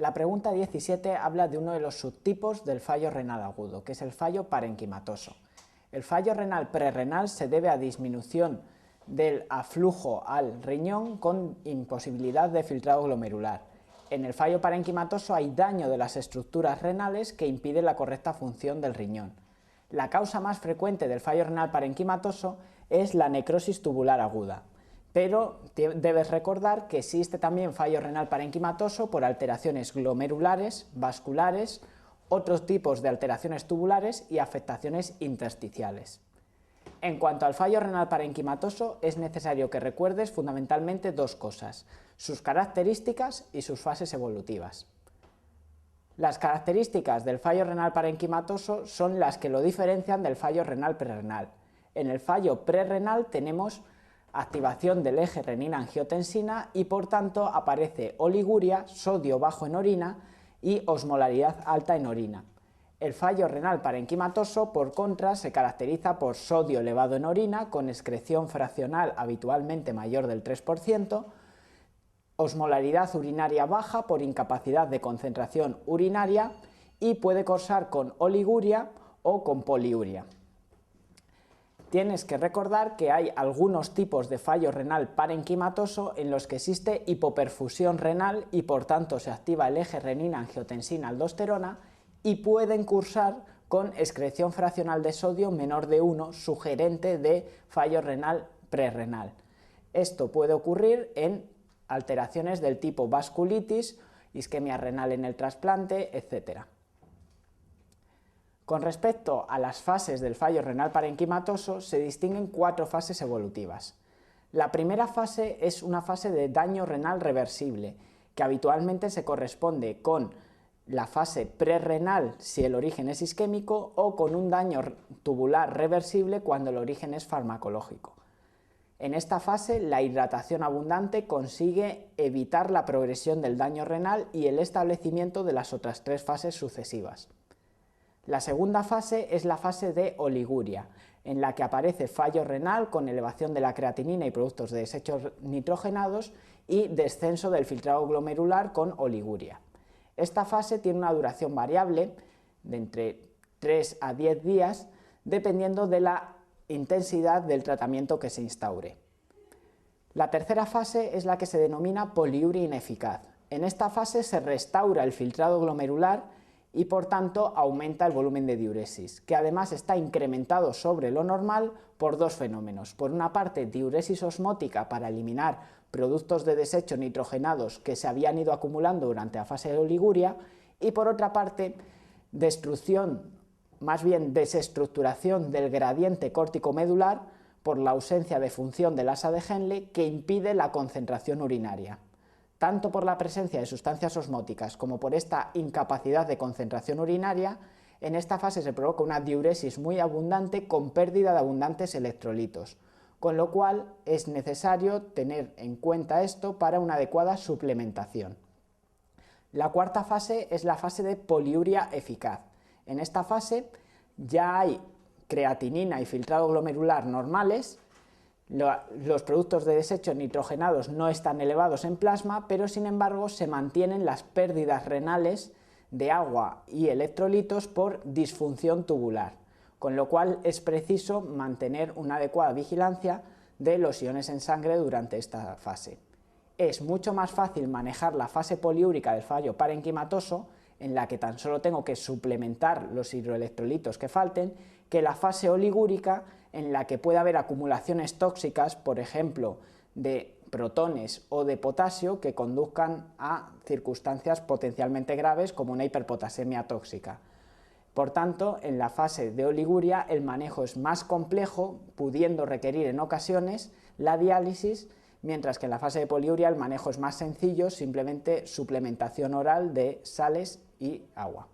La pregunta 17 habla de uno de los subtipos del fallo renal agudo, que es el fallo parenquimatoso. El fallo renal prerrenal se debe a disminución del aflujo al riñón con imposibilidad de filtrado glomerular. En el fallo parenquimatoso hay daño de las estructuras renales que impide la correcta función del riñón. La causa más frecuente del fallo renal parenquimatoso es la necrosis tubular aguda, pero debes recordar que existe también fallo renal parenquimatoso por alteraciones glomerulares, vasculares, otros tipos de alteraciones tubulares y afectaciones intersticiales. En cuanto al fallo renal parenquimatoso, es necesario que recuerdes fundamentalmente dos cosas: sus características y sus fases evolutivas. Las características del fallo renal parenquimatoso son las que lo diferencian del fallo renal prerrenal. En el fallo prerrenal tenemos activación del eje renina-angiotensina y por tanto aparece oliguria, sodio bajo en orina y osmolaridad alta en orina. El fallo renal parenquimatoso, por contra, se caracteriza por sodio elevado en orina, con excreción fraccional habitualmente mayor del 3%, osmolaridad urinaria baja por incapacidad de concentración urinaria y puede cursar con oliguria o con poliuria. Tienes que recordar que hay algunos tipos de fallo renal parenquimatoso en los que existe hipoperfusión renal y por tanto se activa el eje renina-angiotensina-aldosterona y pueden cursar con excreción fraccional de sodio menor de 1, sugerente de fallo renal prerrenal. Esto puede ocurrir en alteraciones del tipo vasculitis, isquemia renal en el trasplante, etc. Con respecto a las fases del fallo renal parenquimatoso, se distinguen 4 fases evolutivas. La primera fase es una fase de daño renal reversible, que habitualmente se corresponde con la fase prerrenal si el origen es isquémico o con un daño tubular reversible cuando el origen es farmacológico. En esta fase, la hidratación abundante consigue evitar la progresión del daño renal y el establecimiento de las otras 3 fases sucesivas. La segunda fase es la fase de oliguria, en la que aparece fallo renal con elevación de la creatinina y productos de desechos nitrogenados y descenso del filtrado glomerular con oliguria. Esta fase tiene una duración variable de entre 3 a 10 días, dependiendo de la intensidad del tratamiento que se instaure. La tercera fase es la que se denomina poliuria ineficaz. En esta fase se restaura el filtrado glomerular y por tanto aumenta el volumen de diuresis, que además está incrementado sobre lo normal por 2 fenómenos. Por una parte, diuresis osmótica para eliminar productos de desecho nitrogenados que se habían ido acumulando durante la fase de oliguria, y por otra parte, destrucción, más bien desestructuración del gradiente córtico-medular por la ausencia de función del asa de Henle que impide la concentración urinaria. Tanto por la presencia de sustancias osmóticas como por esta incapacidad de concentración urinaria, en esta fase se provoca una diuresis muy abundante con pérdida de abundantes electrolitos, con lo cual es necesario tener en cuenta esto para una adecuada suplementación. La cuarta fase es la fase de poliuria eficaz. En esta fase ya hay creatinina y filtrado glomerular normales, los productos de desecho nitrogenados no están elevados en plasma, pero sin embargo se mantienen las pérdidas renales de agua y electrolitos por disfunción tubular, con lo cual es preciso mantener una adecuada vigilancia de los iones en sangre durante esta fase. Es mucho más fácil manejar la fase poliúrica del fallo parenquimatoso, en la que tan solo tengo que suplementar los hidroelectrolitos que falten, que la fase oligúrica, en la que puede haber acumulaciones tóxicas, por ejemplo, de protones o de potasio, que conduzcan a circunstancias potencialmente graves como una hiperpotasemia tóxica. Por tanto, en la fase de oliguria el manejo es más complejo, pudiendo requerir en ocasiones la diálisis, mientras que en la fase de poliuria el manejo es más sencillo, simplemente suplementación oral de sales y agua.